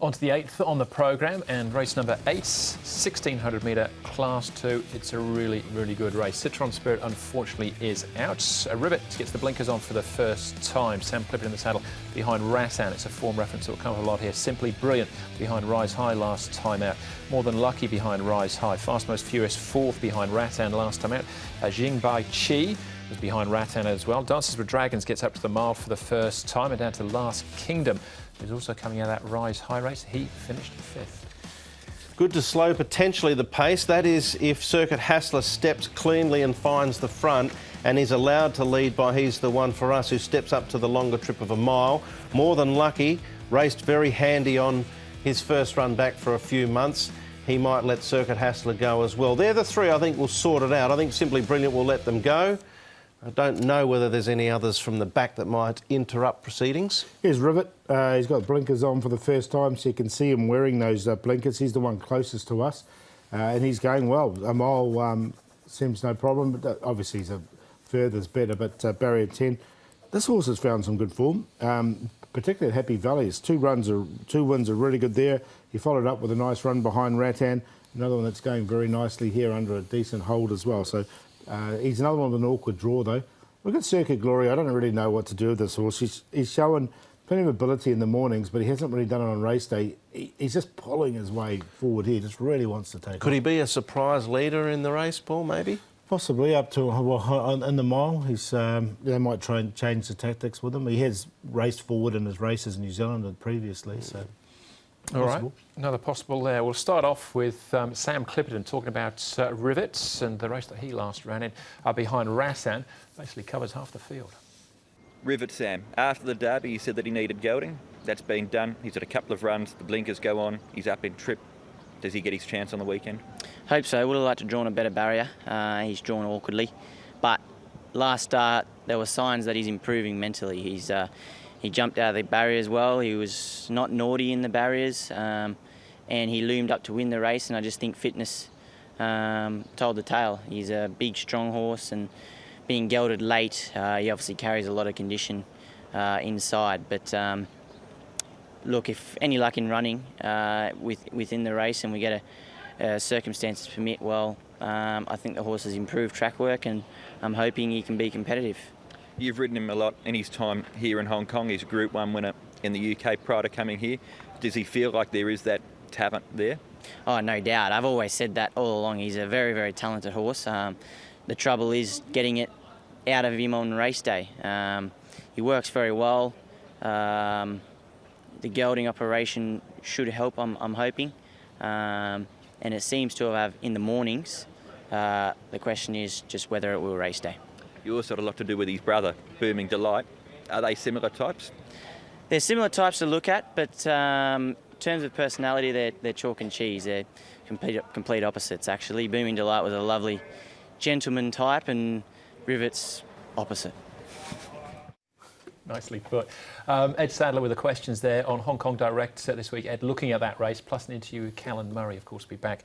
On to the 8th on the programme, and race number 8, 1600 metre Class 2. It's a really, really good race. Citron Spirit, unfortunately, is out. Rivet gets the blinkers on for the first time. Sam Clifford in the saddle behind Rattan. It's a form reference that will come up a lot here. Simply Brilliant behind Rise High last time out. More Than Lucky behind Rise High. Fast Most Furious 4th behind Rattan last time out. Jingbai Chi was behind Rattan as well. Dances with Dragons gets up to the mile for the first time, and down to Last Kingdom, who's also coming out of that Rise High race. He finished 5th. Good to slow potentially the pace. That is if Circuit Hassler steps cleanly and finds the front and is allowed to lead by He's the One for Us, who steps up to the longer trip of a mile. More Than Lucky raced very handy on his first run back for a few months. He might let Circuit Hassler go as well. They're the three I think will sort it out. I think Simply Brilliant will let them go. I don't know whether there's any others from the back that might interrupt proceedings. Here's Rivet. He's got blinkers on for the first time, so you can see him wearing those blinkers. He's the one closest to us, and he's going well. A mile seems no problem, but obviously he's further's better. But Barrier 10, this horse has found some good form, particularly at Happy Valley. His two wins are really good there. He followed up with a nice run behind Rattan, another one that's going very nicely here under a decent hold as well. So. He's another one with an awkward draw, though. Look at Circuit Glory. I don't really know what to do with this horse. He's showing plenty of ability in the mornings, but he hasn't really done it on race day. He's just pulling his way forward here. Just really wants to take it. Could he be a surprise leader in the race, Paul, maybe? Possibly up to, well, in the mile. They might try and change the tactics with him. He has raced forward in his races in New Zealand previously, so... All right, another possible there. We'll start off with Sam Clipperton talking about Rivets and the race that he last ran in behind Rattan. Basically covers half the field. Rivet Sam, after the derby he said that he needed gelding. That's been done. He's had a couple of runs, the blinkers go on, he's up in trip. Does he get his chance on the weekend? Hope so. Would have liked to drawn a better barrier. He's drawn awkwardly. But last start there were signs that he's improving mentally. He jumped out of the barriers well. He was not naughty in the barriers, and he loomed up to win the race. And I just think fitness told the tale. He's a big, strong horse, and being gelded late, he obviously carries a lot of condition inside. But look, if any luck in running within the race, and we get circumstances permit, well, I think the horse has improved track work, and I'm hoping he can be competitive. You've ridden him a lot in his time here in Hong Kong. He's a Group 1 winner in the UK prior to coming here. Does he feel like there is that talent there? Oh, no doubt. I've always said that all along. He's a very, very talented horse. The trouble is getting it out of him on race day. He works very well. The gelding operation should help, I'm hoping. And it seems to have in the mornings. The question is just whether it will race day. You also had a lot to do with his brother, Booming Delight. Are they similar types? They're similar types to look at, but in terms of personality, they're chalk and cheese. They're complete opposites, actually. Booming Delight was a lovely gentleman type, and Rivet's opposite. Nicely put. Ed Sadler with the questions there on Hong Kong Direct this week. Ed, looking at that race, plus an interview with Callan Murray, of course, will be back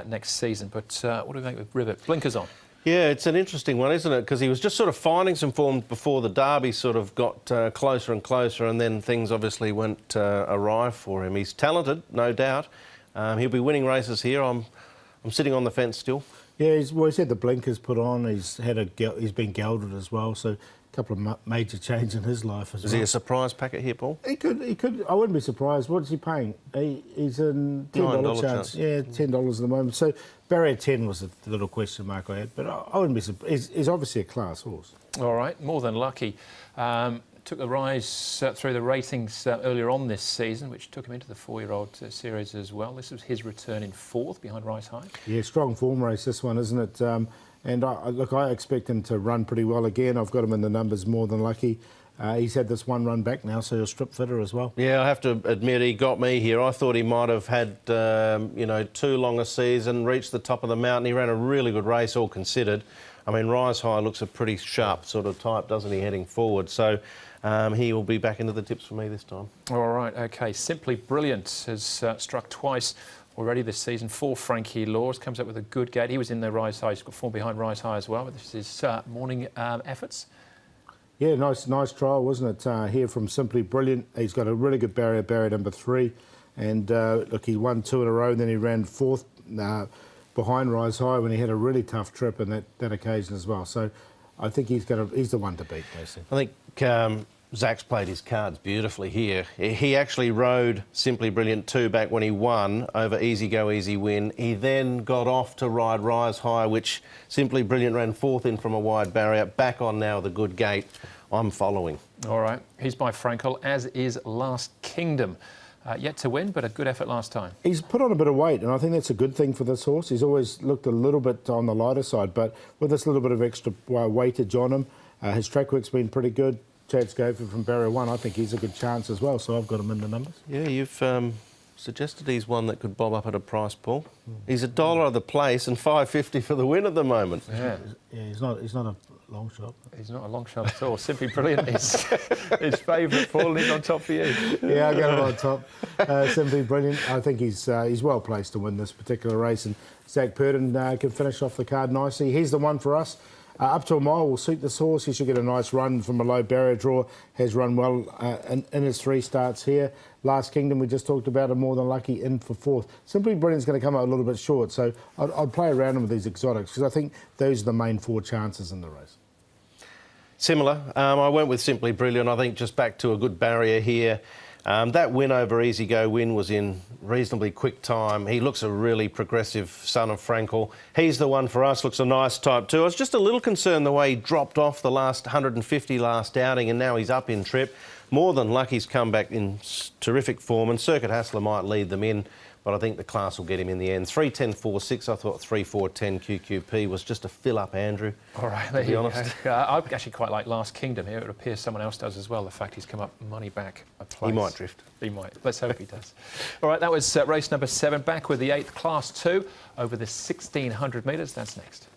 next season. But what do we make with Rivet? Blinkers on. Yeah, it's an interesting one, isn't it? Because he was just sort of finding some form before the derby sort of got closer and closer, and then things obviously went awry for him. He's talented, no doubt. He'll be winning races here. I'm sitting on the fence still. Yeah, he's had the blinkers put on. He's been gelded as well, so a couple of major change in his life as well. Is he a surprise packet here, Paul? He could. I wouldn't be surprised. What's he paying? He's in $10 chance. Yeah, $10 at the moment. So Barrier 10 was the little question mark I had, but I wouldn't be surprised. He's obviously a class horse. All right, More Than Lucky. Took the rise through the ratings earlier on this season, which took him into the 4-year-old series as well. This was his return in 4th behind Rise High. Yeah, strong form race, this one, isn't it? And I expect him to run pretty well again. I've got him in the numbers More Than Lucky. He's had this one run back now, so he'll strip fitter as well. Yeah, I have to admit, he got me here. I thought he might have had, too long a season, reached the top of the mountain. He ran a really good race, all considered. I mean, Rise High looks a pretty sharp sort of type, doesn't he, heading forward? So he will be back into the tips for me this time. All right, OK. Simply Brilliant has struck twice already this season for Frankie Laws. Comes up with a good gate. He was in the Rise High. He's got form behind Rise High as well, but this is his morning efforts. Yeah, nice trial, wasn't it? Here from Simply Brilliant. He's got a really good barrier number 3. And look, he won 2 in a row, and then he ran 4th behind Rise High when he had a really tough trip in that occasion as well. So I think he's the one to beat, basically. I think Zach's played his cards beautifully here. He actually rode Simply Brilliant 2 back when he won over Easy Go Easy Win. He then got off to ride Rise High, which Simply Brilliant ran 4th in from a wide barrier. Back on now, the good gate. I'm following. All right, he's by Frankel, as is Last Kingdom. Yet to win, but a good effort last time. He's put on a bit of weight, and I think that's a good thing for this horse. He's always looked a little bit on the lighter side, but with this little bit of extra weightage on him, his track work's been pretty good. Chad Schofield from Barrier 1, I think he's a good chance as well, so I've got him in the numbers. Yeah, you've suggested he's one that could bob up at a price, Paul. He's $1 of the place and $5.50 for the win at the moment. Yeah, he's not a long shot. He's not a long shot at all. Simply Brilliant is his favourite. Paul, he's on top for you. Yeah, I got him on top. Simply Brilliant. I think he's well placed to win this particular race, and Zach Purden can finish off the card nicely. He's the one for us. Up to a mile will suit this horse. He should get a nice run from a low barrier draw. Has run well in his 3 starts here. Last Kingdom, we just talked about, him more than lucky in for 4th. Simply Brilliant's going to come out a little bit short, so I'd play around him with these exotics because I think those are the main 4 chances in the race. Similar. I went with Simply Brilliant. I think just back to a good barrier here. That win over Easy Go Win was in reasonably quick time. He looks a really progressive son of Frankel. He's the one for us. Looks a nice type 2. I was just a little concerned the way he dropped off the last 150 last outing, and now he's up in trip. More than lucky's come back in terrific form, and Circuit Hassler might lead them in, but I think the class will get him in the end. 3:10.46. I thought 3:4.10 QQP was just a fill up, Andrew. All right, to be honest. I actually quite like Last Kingdom here. It appears someone else does as well. The fact he's come up money back a place. He might drift. He might. Let's hope he does. All right, that was race number 7. Back with the 8th Class 2 over the 1,600 metres. That's next.